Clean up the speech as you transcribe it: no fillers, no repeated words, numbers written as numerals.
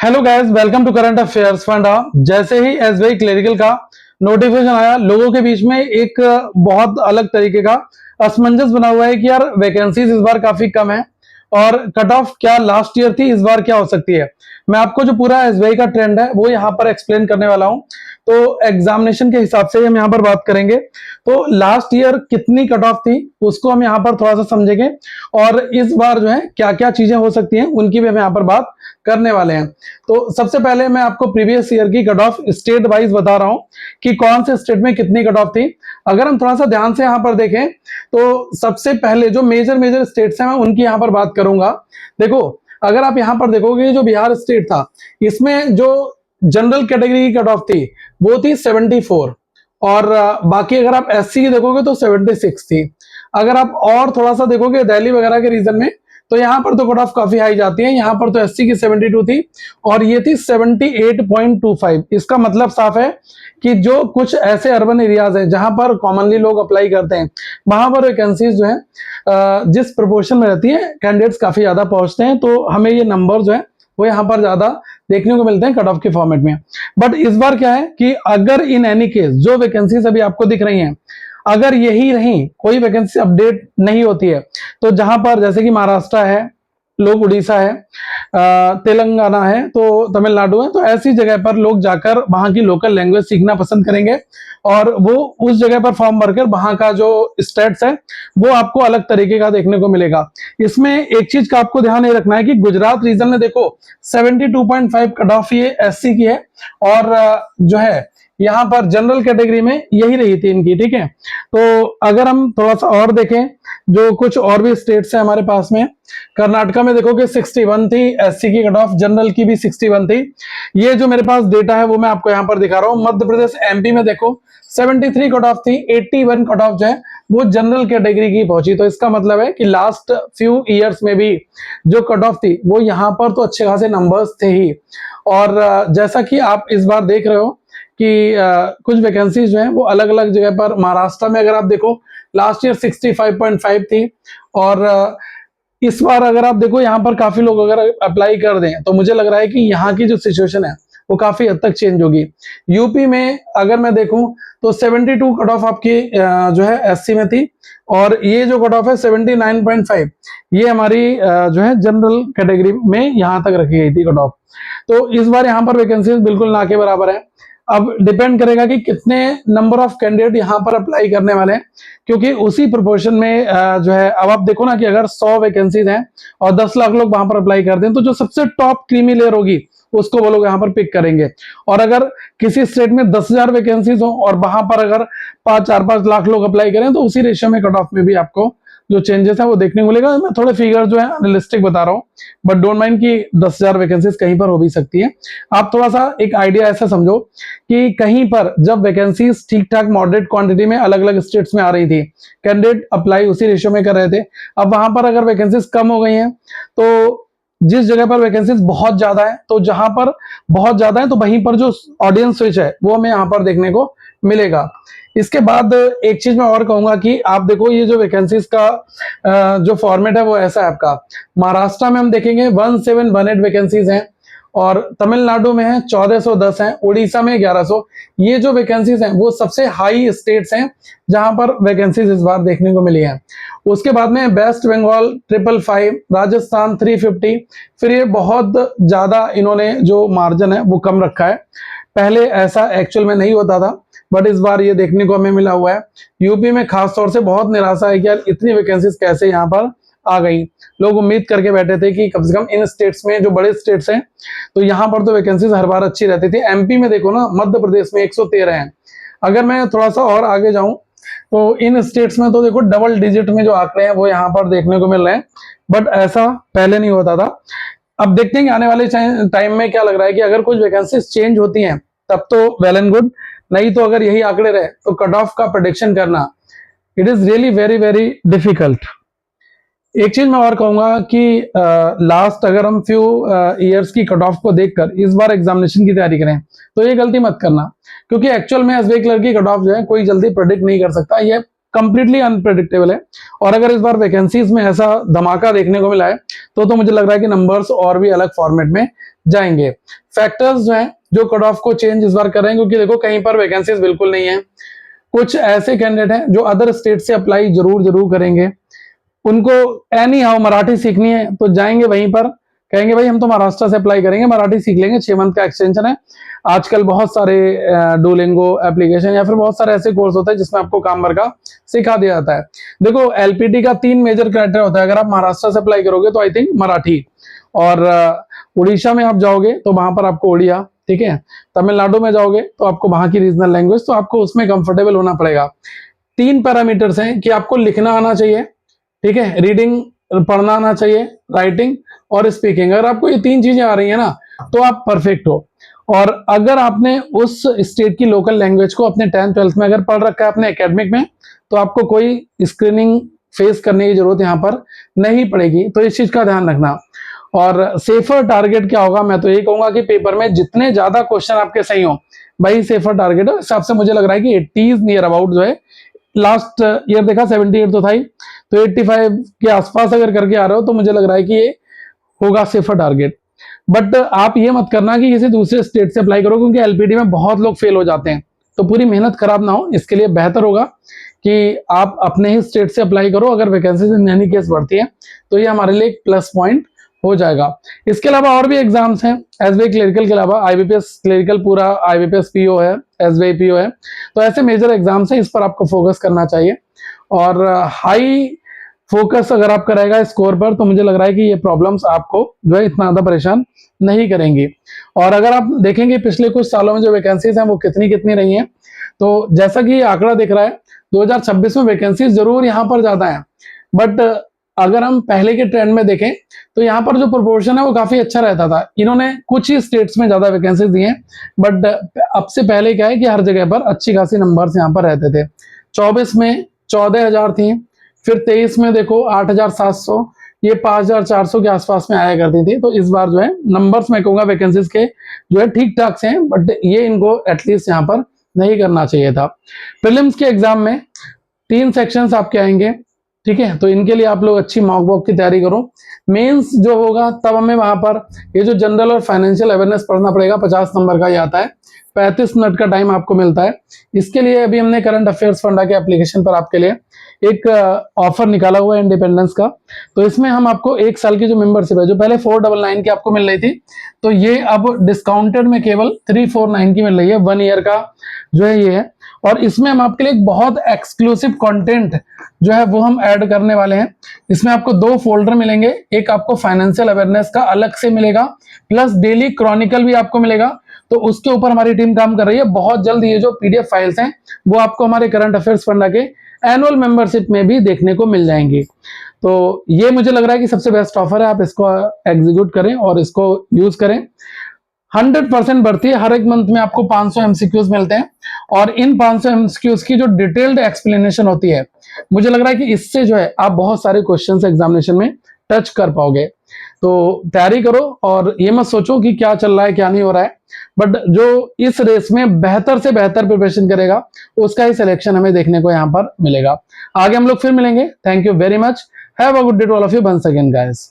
Hello guys, welcome to current affairs Funda. जैसे ही SBI clerical का नोटिफिकेशन आया, लोगों के बीच में एक बहुत अलग तरीके का असमंजस बना हुआ है कि यार वैकेंसीज इस बार काफी कम है और कट ऑफ क्या लास्ट ईयर थी, इस बार क्या हो सकती है। मैं आपको जो पूरा एसबीआई का ट्रेंड है वो यहाँ पर एक्सप्लेन करने वाला हूँ। तो एग्जामिनेशन के हिसाब से हम यहाँ पर बात करेंगे। तो लास्ट ईयर कितनी कट ऑफ थी उसको हम यहाँ पर थोड़ा सा समझेंगे और इस बार जो है क्या क्या चीजें हो सकती हैं उनकी भी हम यहाँ पर बात करने वाले हैं। तो सबसे पहले मैं आपको प्रीवियस ईयर की कट ऑफ स्टेट वाइज बता रहा हूं कि कौन से स्टेट में कितनी कट ऑफ थी। अगर हम थोड़ा सा ध्यान से यहां पर देखें तो सबसे पहले जो मेजर मेजर स्टेट्स हैं मैं उनकी यहां पर बात करूंगा। देखो, अगर आप यहां पर देखोगे जो बिहार स्टेट था, इसमें जो जनरल कैटेगरी की कट ऑफ थी वो थी 74 और बाकी अगर आप एससी की देखोगे तो 76 थी। अगर आप और थोड़ा सा देखोगे दिल्ली वगैरह के रीजन में तो यहाँ पर तो कट ऑफ काफी हाई जाती है। यहाँ पर तो एससी की 72 थी और ये थी 78.25। इसका मतलब साफ है कि जो कुछ ऐसे अर्बन एरियाज हैं जहां पर कॉमनली लोग अप्लाई करते हैं वहां पर वैकेंसीज जो है जिस प्रोपोर्शन में रहती है कैंडिडेट्स काफी ज्यादा पहुंचते हैं, तो हमें ये नंबर जो है वो यहाँ पर ज्यादा देखने को मिलते हैं कट ऑफ के फॉर्मेट में। बट इस बार क्या है कि अगर इन एनी केस जो वैकेंसीज अभी आपको दिख रही हैं अगर यही रही, कोई वैकेंसी अपडेट नहीं होती है, तो जहां पर जैसे कि महाराष्ट्र है, लोग उड़ीसा है, तेलंगाना है, तो तमिलनाडु है, तो ऐसी जगह पर लोग जाकर वहां की लोकल लैंग्वेज सीखना पसंद करेंगे और वो उस जगह पर फॉर्म भरकर वहां का जो स्टेट्स है वो आपको अलग तरीके का देखने को मिलेगा। इसमें एक चीज का आपको ध्यान ये रखना है कि गुजरात रीजन में देखो 72.5 कट ऑफ ये एससी की है और जो है यहाँ पर जनरल कैटेगरी में यही रही थी इनकी। ठीक है, तो अगर हम थोड़ा सा और देखें जो कुछ और भी स्टेट्स हैं हमारे पास में, कर्नाटका में देखो कि 61 थी एससी की कट ऑफ, जनरल की भी 61 थी। ये जो मेरे पास डेटा है वो मैं आपको यहाँ पर दिखा रहा हूँ। मध्य प्रदेश एमपी में देखो 73 कट ऑफ थी, 81 कट ऑफ जो है वो जनरल कैटेगरी की पहुंची। तो इसका मतलब है कि लास्ट फ्यू ईयर्स में भी जो कट ऑफ थी वो यहाँ पर तो अच्छे खासे नंबर्स थे ही। और जैसा कि आप इस बार देख रहे हो कि कुछ वैकेंसीज जो हैं वो अलग अलग जगह पर, महाराष्ट्र में अगर आप देखो लास्ट ईयर 65.5 थी और इस बार अगर आप देखो यहाँ पर काफी लोग अगर अप्लाई कर दें तो मुझे लग रहा है कि यहाँ की जो सिचुएशन है वो काफी हद तक चेंज होगी। यूपी में अगर मैं देखूं तो 72 कट ऑफ आपकी जो है एससी में थी और ये जो कट ऑफ है 79.5 ये हमारी जो है जनरल कैटेगरी में यहाँ तक रखी गई थी कट ऑफ। तो इस बार यहाँ पर वैकेंसीज बिल्कुल ना के बराबर है। अब डिपेंड करेगा कि कितने नंबर ऑफ कैंडिडेट यहाँ पर अप्लाई करने वाले हैं, क्योंकि उसी प्रोपोर्शन में जो है अब आप देखो ना कि अगर 100 वैकेंसीज हैं और 10 लाख लोग वहां पर अप्लाई करते हैं तो जो सबसे टॉप क्रीमी लेयर होगी उसको वो लोग यहाँ पर पिक करेंगे। और अगर किसी स्टेट में 10,000 वैकेंसीज हो और वहां पर अगर 4-5 लाख लोग अप्लाई करें तो उसी रेशियो में कट ऑफ में भी आपको जो चेंजेस है वो देखने को मिलेगा। मैं थोड़े फिगर जो है रियलिस्टिक बता रहा हूँ, बट डोंट माइंड कि 10,000 वैकेंसीज कहीं पर हो भी सकती है। आप थोड़ा सा एक आइडिया ऐसा समझो कि कहीं पर जब वैकेंसीज ठीक ठाक मॉडरेट क्वांटिटी में अलग अलग स्टेट्स में आ रही थी, कैंडिडेट अप्लाई उसी रेशियो में कर रहे थे। अब वहां पर अगर वैकेंसीज कम हो गई हैं तो जिस जगह पर वैकेंसीज बहुत ज्यादा है, तो जहां पर बहुत ज्यादा है तो वहीं पर जो ऑडियंस स्विच है वो हमें यहाँ पर देखने को मिलेगा। इसके बाद एक चीज मैं और कहूंगा कि आप देखो ये जो वैकेंसीज का जो फॉर्मेट है वो ऐसा है आपका। महाराष्ट्र में हम देखेंगे 1718 वैकेंसीज हैं और तमिलनाडु में है 1410 हैं, उड़ीसा में 1100। ये जो वैकेंसीज हैं वो सबसे हाई स्टेट्स हैं जहां पर वैकेंसीज इस बार देखने को मिली हैं। उसके बाद में वेस्ट बंगाल 555, राजस्थान 350। फिर ये बहुत ज्यादा इन्होंने जो मार्जिन है वो कम रखा है, पहले ऐसा एक्चुअल में नहीं होता था बट इस बार ये देखने को हमें मिला हुआ है। यूपी में खास तौर से बहुत निराशा है कि यार इतनी वैकेंसीज कैसे यहाँ पर आ गई। लोग उम्मीद करके बैठे थे कि कम से कम इन स्टेट्स में जो बड़े स्टेट्स हैं तो यहाँ पर तो वैकेंसीज हर बार अच्छी रहती थी। एमपी में देखो ना, मध्य प्रदेश में 113 हैं। अगर मैं थोड़ा सा और आगे जाऊं तो इन स्टेट्स में तो देखो डबल डिजिट में जो आंकड़े हैं वो यहाँ पर देखने को मिल रहे हैं, बट ऐसा पहले नहीं होता था। अब देखते हैं कि आने वाले टाइम में क्या लग रहा है कि अगर कुछ वैकेंसीज चेंज होती हैं तब तो वेल एंड गुड, नहीं तो अगर यही आंकड़े रहे तो कट ऑफ का प्रेडिक्शन करना it is really very very difficult. एक चीज मैं और कहूंगा कि लास्ट अगर हम फ्यू ईयर्स की कट ऑफ को देखकर इस बार एग्जामिनेशन की तैयारी करें तो ये गलती मत करना, क्योंकि एक्चुअल में एसबीआई क्लर्क की कट ऑफ जो है कोई जल्दी प्रेडिक्ट नहीं कर सकता, ये कंप्लीटली अनप्रेडिक्टेबल है। और अगर इस बार वैकेंसीज में ऐसा धमाका देखने को मिला है तो मुझे लग रहा है कि नंबर्स और भी अलग फॉर्मेट में जाएंगे। फैक्टर्स जो हैं जो कट ऑफ को चेंज इस बार कर रहे हैं, क्योंकि देखो कहीं पर वैकेंसीज बिल्कुल नहीं है। कुछ ऐसे कैंडिडेट हैं जो अदर स्टेट से अप्लाई जरूर करेंगे, उनको एनी हाउ मराठी सीखनी है तो जाएंगे वहीं पर, कहेंगे भाई हम तो महाराष्ट्र से अप्लाई करेंगे, मराठी सीख लेंगे, 6 मंथ का एक्सटेंशन है। आजकल बहुत सारे डुओलिंगो एप्लीकेशन या फिर बहुत सारे ऐसे कोर्स होते हैं जिसमें आपको काम भर का सिखा दिया जाता है। देखो एलपीटी का 3 मेजर क्राइटेरिया होता है। अगर आप महाराष्ट्र से अप्लाई करोगे तो आई थिंक मराठी, और उड़ीसा में आप जाओगे तो वहां पर आपको उड़िया, ठीक है। तमिलनाडु में जाओगे तो आपको वहां की रीजनल लैंग्वेज, तो आपको उसमें कंफर्टेबल होना पड़ेगा। 3 पैरामीटर्स हैं कि आपको लिखना आना चाहिए, ठीक है, रीडिंग पढ़ना आना चाहिए, राइटिंग और स्पीकिंग। अगर आपको ये 3 चीजें आ रही है ना तो आप परफेक्ट हो। और अगर आपने उस स्टेट की लोकल लैंग्वेज को अपने 10th 12th में अगर पढ़ रखा है अपने एकेडमिक में, तो आपको कोई स्क्रीनिंग फेस करने की जरूरत यहाँ पर नहीं पड़ेगी। तो इस चीज का ध्यान रखना। और सेफर टारगेट क्या होगा, मैं तो यही कहूंगा कि पेपर में जितने ज्यादा क्वेश्चन आपके सही हो भाई सेफर टारगेट है। हिसाब से मुझे लग रहा है कि 80 नियर अबाउट जो है, लास्ट ईयर देखा 78 तो था ही, तो 85 के आसपास अगर करके आ रहे हो तो मुझे लग रहा है कि ये होगा सेफर टारगेट। बट आप ये मत करना कि किसी दूसरे स्टेट से अप्लाई करो, क्योंकि एलपीडी में बहुत लोग फेल हो जाते हैं, तो पूरी मेहनत खराब ना हो। इसके लिए बेहतर होगा कि आप अपने ही स्टेट से अप्लाई करो। अगर वैकेंसी इन एनी केस बढ़ती है तो ये हमारे लिए एक प्लस पॉइंट हो जाएगा। इसके अलावा और भी एग्जाम्स हैं एसबीआई क्लरिकल के अलावा, आईबीपीएस क्लरिकल पूरा, आईबीपीएस पीओ है, एसबीआई पीओ है, तो ऐसे मेजर एग्जाम्स हैं, इस पर आपको फोकस करना चाहिए। और हाई फोकस अगर आप करेगा स्कोर पर तो मुझे लग रहा है कि ये प्रॉब्लम्स आपको जो है इतना ज्यादा परेशान नहीं करेंगी। और अगर आप देखेंगे पिछले कुछ सालों में जो वैकेंसीज हैं वो कितनी रही हैं, तो जैसा कि ये आंकड़ा दिख रहा है 2026 में वैकेंसीज जरूर यहाँ पर ज्यादा है, बट अगर हम पहले के ट्रेंड में देखें तो यहाँ पर जो प्रोपोर्शन है वो काफी अच्छा रहता था। इन्होंने कुछ ही स्टेट्स में ज्यादा वैकेंसीज दी हैं, बट अब से पहले क्या है कि हर जगह पर अच्छी खासी नंबर्स यहाँ पर रहते थे। 24 में 14,000 थी, फिर 23 में देखो 8,700, ये 5,400 के आसपास में आया करती थी। तो इस बार जो है नंबर्स मैं कहूंगा वैकेंसीज के जो है ठीक ठाक से हैं, बट ये इनको एटलीस्ट यहाँ पर नहीं करना चाहिए था। प्रीलिम्स के एग्जाम में 3 सेक्शंस आपके आएंगे, ठीक है, तो इनके लिए आप लोग अच्छी मॉक वॉक की तैयारी करो। मेंस जो होगा तब हमें वहां पर ये जो जनरल और फाइनेंशियल अवेयरनेस पढ़ना पड़ेगा, 50 नंबर का ये आता है, 35 मिनट का टाइम आपको मिलता है। इसके लिए अभी हमने करंट अफेयर्स फंडा के एप्लीकेशन पर आपके लिए एक ऑफर निकाला हुआ है इंडिपेंडेंस का। तो इसमें हम आपको 1 साल की जो मेंबरशिप है, जो पहले 499 की आपको मिल रही थी, तो ये अब डिस्काउंटेड में केवल 349 की मिल रही है। 1 ईयर का जो है ये है। और इसमें हम आपके लिए एक बहुत एक्सक्लूसिव कंटेंट जो है वो हम ऐड करने वाले हैं। इसमें आपको 2 फोल्डर मिलेंगे, एक आपको फाइनेंशियल अवेयरनेस का अलग से मिलेगा, प्लस डेली क्रॉनिकल भी आपको मिलेगा। तो उसके ऊपर हमारी टीम काम कर रही है। बहुत जल्द ये जो पीडीएफ फाइल्स हैं वो आपको हमारे करंट अफेयर्स फंडा के एनुअल मेंबरशिप में भी देखने को मिल जाएंगी। तो ये मुझे लग रहा है कि सबसे बेस्ट ऑफर है, आप इसको एग्जीक्यूट करें और इसको यूज करें। 100% बढ़ती है। हर एक मंथ में आपको 500 एमसीक्यूज मिलते हैं, और इन 500 एमसीक्यूज की जो डिटेल्ड एक्सप्लेनेशन होती है, मुझे लग रहा है कि इससे जो है आप बहुत सारे क्वेश्चंस एग्जामिनेशन में टच कर पाओगे। तो तैयारी करो और ये मत सोचो कि क्या चल रहा है क्या नहीं हो रहा है, बट जो इस रेस में बेहतर से बेहतर प्रिपरेशन करेगा उसका ही सिलेक्शन हमें देखने को यहाँ पर मिलेगा। आगे हम लोग फिर मिलेंगे। Thank you very much. Have a good day to all of you once again guys.